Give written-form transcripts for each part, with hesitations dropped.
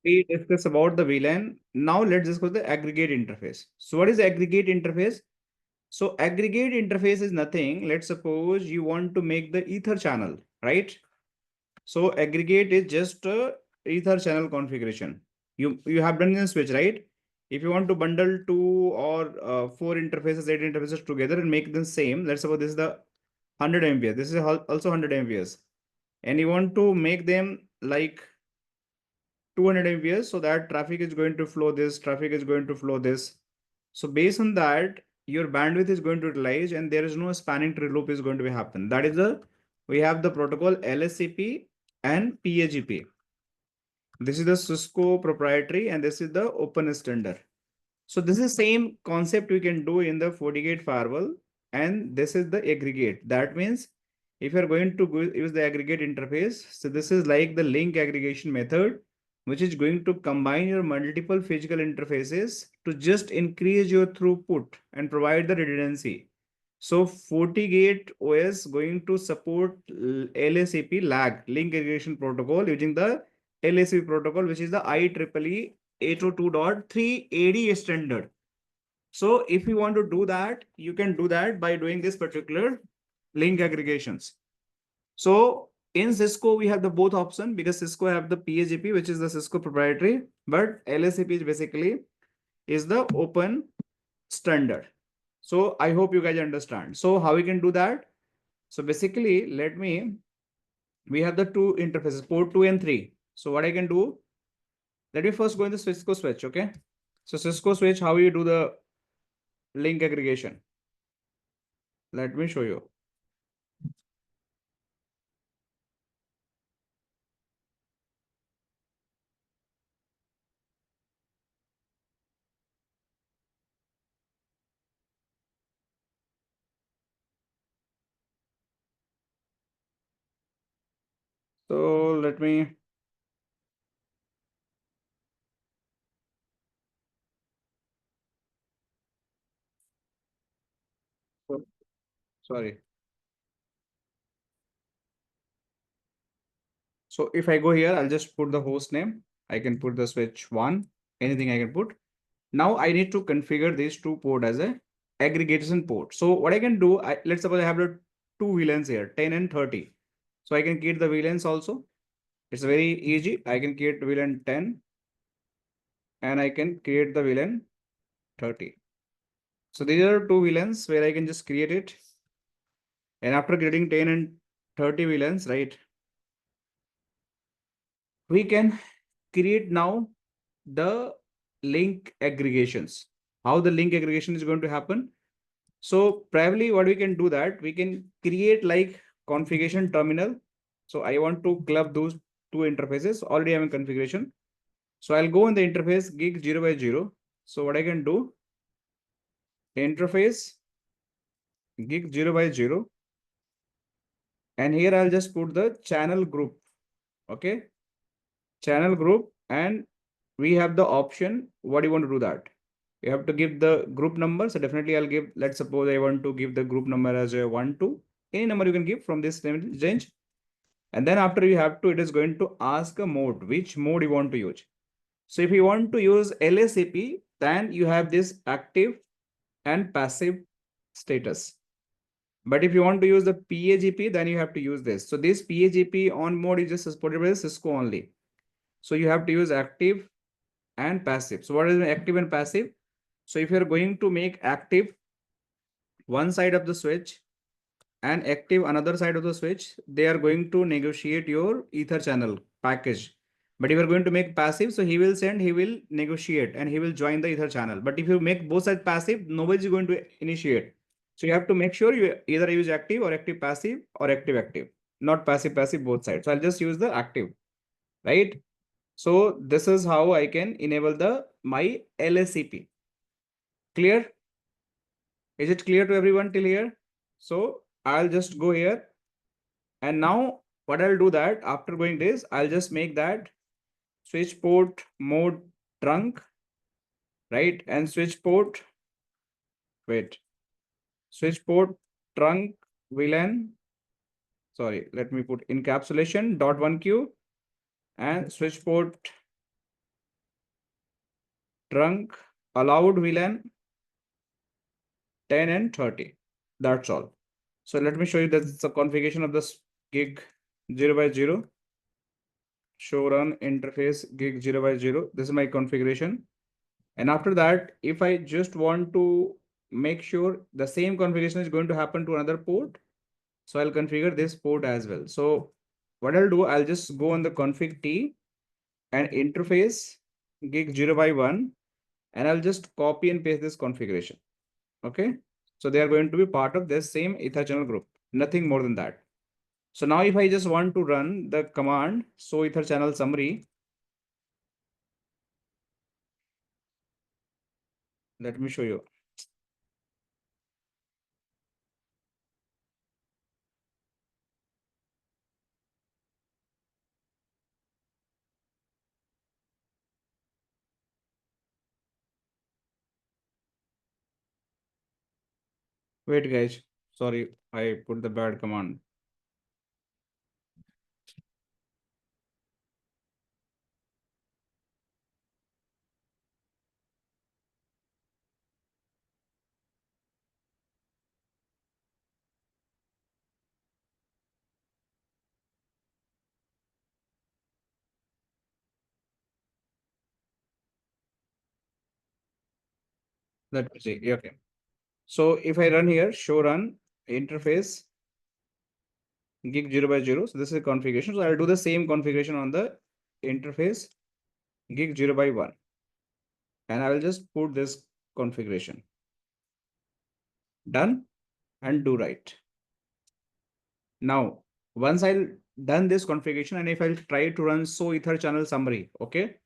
we discuss about the VLAN. Now let's discuss the aggregate interface. So what is the aggregate interface? So aggregate interface is nothing. Let's suppose you want to make the ether channel, right? So aggregate is just a ether channel configuration. You have done in a switch, right? If you want to bundle two or four interfaces, eight interfaces together and make them same, let's suppose this is the 100 MBs. This is also 100 MBs, and you want to make them like 200 MBs, so that traffic is going to flow this, traffic is going to flow this. So based on that, your bandwidth is going to utilize, and there is no spanning tree loop is going to be happen. That is the, we have the protocol LSCP and PAGP. This is the Cisco proprietary, and this is the open standard. So this is same concept we can do in the FortiGate firewall, and this is the aggregate. That means if you're going to use the aggregate interface, so this is like the link aggregation method, which is going to combine your multiple physical interfaces to just increase your throughput and provide the redundancy. So FortiGate OS going to support LACP lag, link aggregation protocol, using the LACP protocol, which is the IEEE 802.3 AD standard. So if you want to do that, you can do that by doing this particular link aggregations. So in Cisco, we have the both option, because Cisco have the PAGP, which is the Cisco proprietary, but LACP is basically is the open standard. So I hope you guys understand. So how we can do that? So basically, we have the two interfaces, port 2 and 3. So what I can do, let me first go in the Cisco switch, okay? So Cisco switch, how you do the link aggregation? Let me show you. So let me, sorry. So if I go here, I'll just put the host name. I can put the switch 1, anything I can put. Now I need to configure these two port as a aggregation port. So what I can do, let's suppose I have the two VLANs here, 10 and 30. So I can create the VLANs also. It's very easy. I can create VLAN 10 and I can create the VLAN 30. So these are two VLANs where I can just create it. And after creating 10 and 30 VLANs, right, we can create now the link aggregations. How the link aggregation is going to happen? So probably what we can do, that we can create like configuration terminal. So I want to club those two interfaces. Already I'm in configuration. So I'll go in the interface gig 0 by 0. So what I can do, interface gig 0 by 0. And here I'll just put the channel group. Okay. Channel group, and we have the option. What do you want to do that? You have to give the group number. So definitely I'll give, let's suppose I want to give the group number as a 1, 2. Any number you can give from this range. And then after you have to, it is going to ask a mode, which mode you want to use. So if you want to use LACP, then you have this active and passive status. But if you want to use the PAGP, then you have to use this. So this PAGP on mode is just supported by Cisco only. So you have to use active and passive. So what is active and passive? So if you're going to make active one side of the switch and active another side of the switch, they are going to negotiate your ether channel package. But if you're going to make passive, so he will negotiate and he will join the ether channel. But if you make both sides passive, nobody's going to initiate. So you have to make sure you either use active or active passive or active active, not passive passive both sides. So I'll just use the active, right? So this is how I can enable the my LACP. Clear? Is it clear to everyone till here? So I'll just go here, and now what I'll do, that after going this, I'll just make that switch port mode trunk, right? And switch port, wait, switch port trunk VLAN. Sorry, let me put encapsulation dot 1Q and switch port trunk allowed VLAN 10 and 30. That's all. So let me show you that's the configuration of this gig 0 by 0. Show run interface gig 0 by 0. This is my configuration. And after that, if I just want to make sure the same configuration is going to happen to another port, so I'll configure this port as well. So what I'll do, I'll just go on the config T and interface gig 0 by 1, and I'll just copy and paste this configuration. Okay. So they are going to be part of this same Ether channel group, nothing more than that. So now if I just want to run the command, show Ether channel summary, let me show you. Wait, guys. Sorry, I put the bad command. Let me see. Okay. So if I run here, show run interface gig 0 by 0. So this is configuration. So I'll do the same configuration on the interface gig 0 by 1. And I will just put this configuration. Done and do right. Now, once I'll done this configuration, and if I'll try to run show Ether channel summary, okay,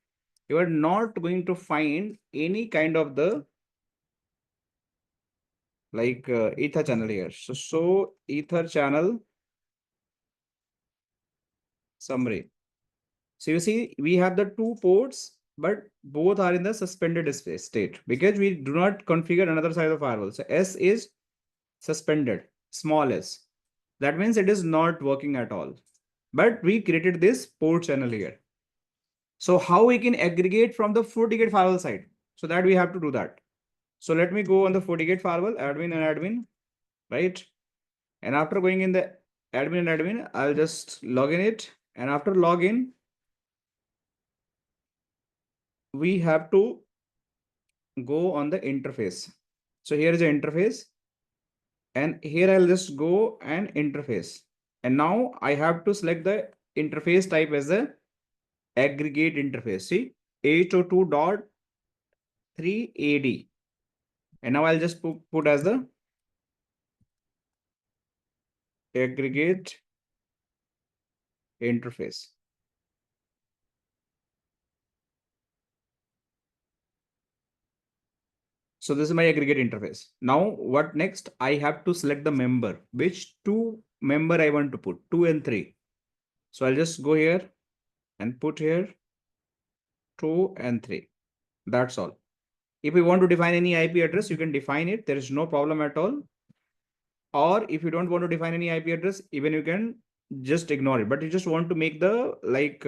you are not going to find any kind of the like Ether channel here. So show Ether channel summary. So you see, we have the two ports, but both are in the suspended state because we do not configure another side of the firewall. So S is suspended, small s. That means it is not working at all. But we created this port channel here. So how we can aggregate from the FortiGate firewall side? So that we have to do that. So let me go on the FortiGate firewall, admin and admin, right? And after going in the admin and admin, I'll just log in it. And after login, we have to go on the interface. So here is the interface. And here I'll just go and interface. And now I have to select the interface type as the aggregate interface. See, 802.3 AD. And now I'll just put as the aggregate interface. So this is my aggregate interface. Now what next? I have to select the member, which two member I want to put, 2 and 3. So I'll just go here and put here 2 and 3. That's all. If you want to define any IP address, you can define it. There is no problem at all. Or if you don't want to define any IP address, even you can just ignore it. But you just want to make the like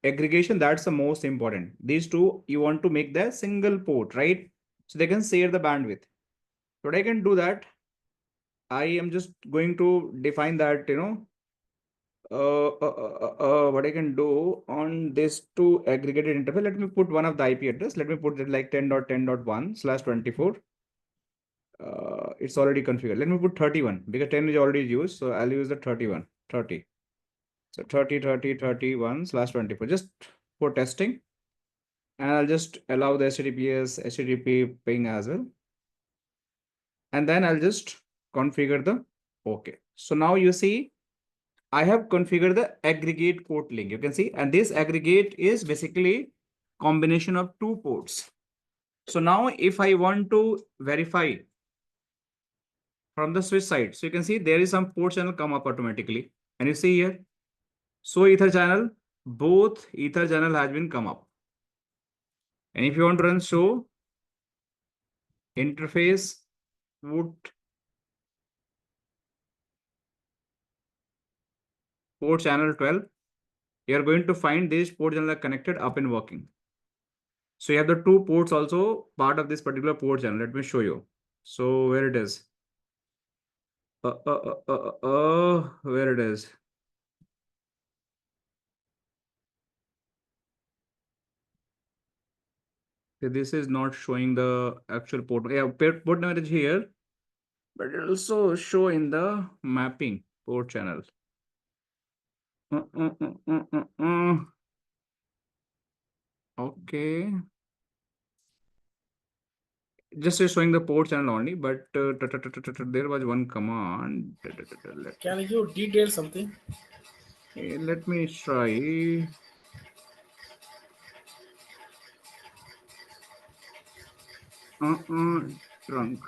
aggregation. That's the most important. These two, you want to make the single port, right? So they can share the bandwidth. But I can do that. I am just going to define that, what I can do on this two aggregated interface. Let me put one of the IP address. Let me put it like 10.10.1/24. It's already configured. Let me put 31 because 10 is already used. So I'll use the 31, 30. So 30/24 just for testing. And I'll just allow the HTTPS, HTTP ping as well. And then I'll just configure the OK. So now you see, I have configured the aggregate port link. You can see, and this aggregate is basically combination of two ports. So now if I want to verify from the switch side, so you can see there is some port channel come up automatically. And you see here, so Ether channel, both Ether channel has been come up. And if you want to run show interface port channel 12, you are going to find these port channel are connected up and working. So you have the two ports also part of this particular port channel. Let me show you. So where it is? Where it is? Okay, this is not showing the actual port. Yeah, port number is here, but it also show in the mapping port channel. Okay. Just showing the port channel only, but there was one command. Can you detail something? Let me try. Trunk.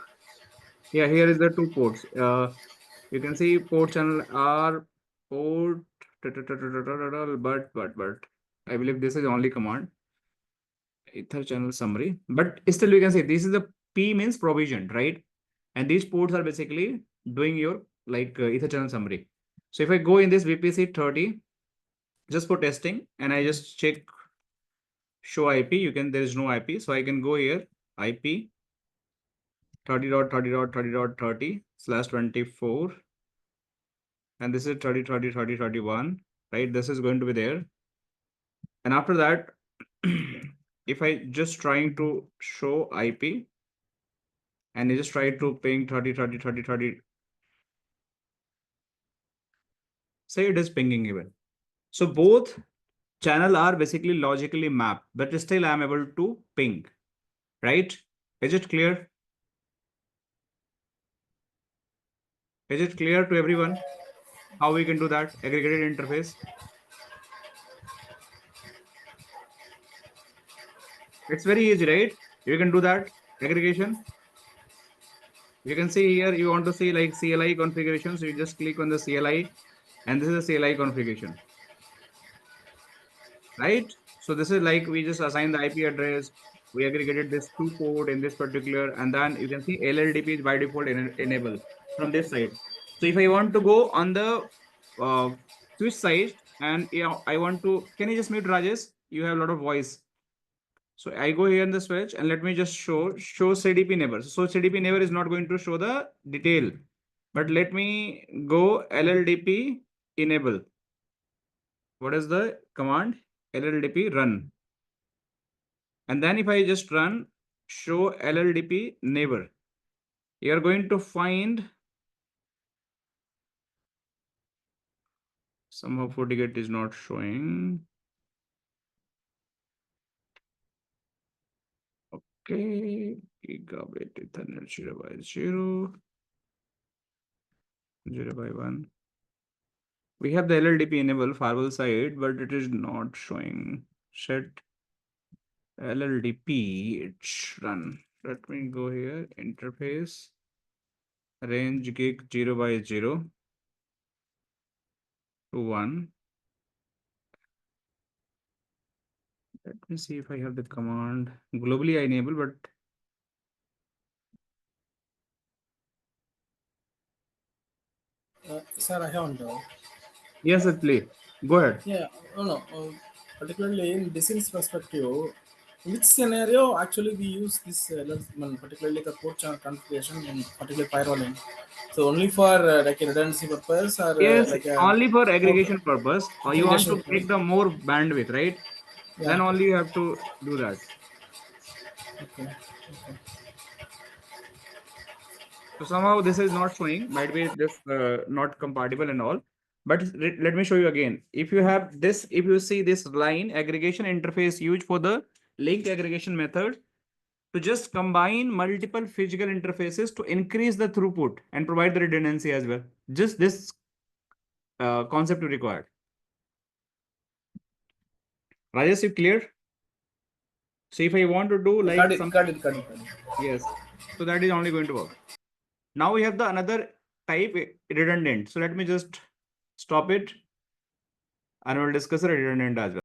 Yeah, here is the two ports. You can see port channel R port, but I believe this is only command. Ether channel summary, but still we can say this is the P means provisioned, right? And these ports are basically doing your like Ether channel summary. So if I go in this VPC 30 just for testing and I just check show IP, you can, there is no IP. So I can go here IP 30.30.30.30/24. And this is 30.30.30.31, right? This is going to be there. And after that, if I just trying to show IP and you just try to ping 30.30.30.30, say it is pinging even. So both channel are basically logically mapped, but still I'm able to ping, right? Is it clear? Is it clear to everyone how we can do that aggregated interface? It's very easy, right? You can do that aggregation. You can see here, you want to see like CLI configuration. So you just click on the CLI and this is a CLI configuration, right? So this is like we just assign the IP address. We aggregated this two port in this particular, and then you can see LLDP is by default enabled from this side. So if I want to go on the switch side and I want to, can you just mute Rajesh? You have a lot of voice. So I go here in the switch and let me just show CDP neighbor. So CDP neighbor is not going to show the detail, but let me go LLDP enable. What is the command? LLDP run. And then if I just run show LLDP neighbor, you are going to find somehow FortiGate is not showing. Okay, gigabit Ethernet 0/0, 0/1. We have the LLDP enable firewall side, but it is not showing. Set LLDP, it's run. Let me go here, interface, range gig 0/0 to 1. Let me see if I have the command. Globally I enable, but Sir, I haven't. yes, it play. Go ahead. Yeah, no. Particularly in business perspective, which scenario actually we use this, particularly the port channel configuration in particular firewalling? So only for like a redundancy purpose or Yes, like a only for port aggregation purpose. Or you want aggregation to purpose. take the more bandwidth, right? Yeah. Then only you have to do that. Okay. Okay. So somehow this is not showing, might be just not compatible and all. But let me show you again. If you have this, if you see this line aggregation interface used for the link aggregation method to just combine multiple physical interfaces to increase the throughput and provide the redundancy as well. Just this concept required. Rajesh, you clear? So if I want to do like Got it. some, Got it. Got it. Got it. yes, so that is only going to work. Now we have the another type redundant. So let me just stop it and we'll discuss the redundant as well.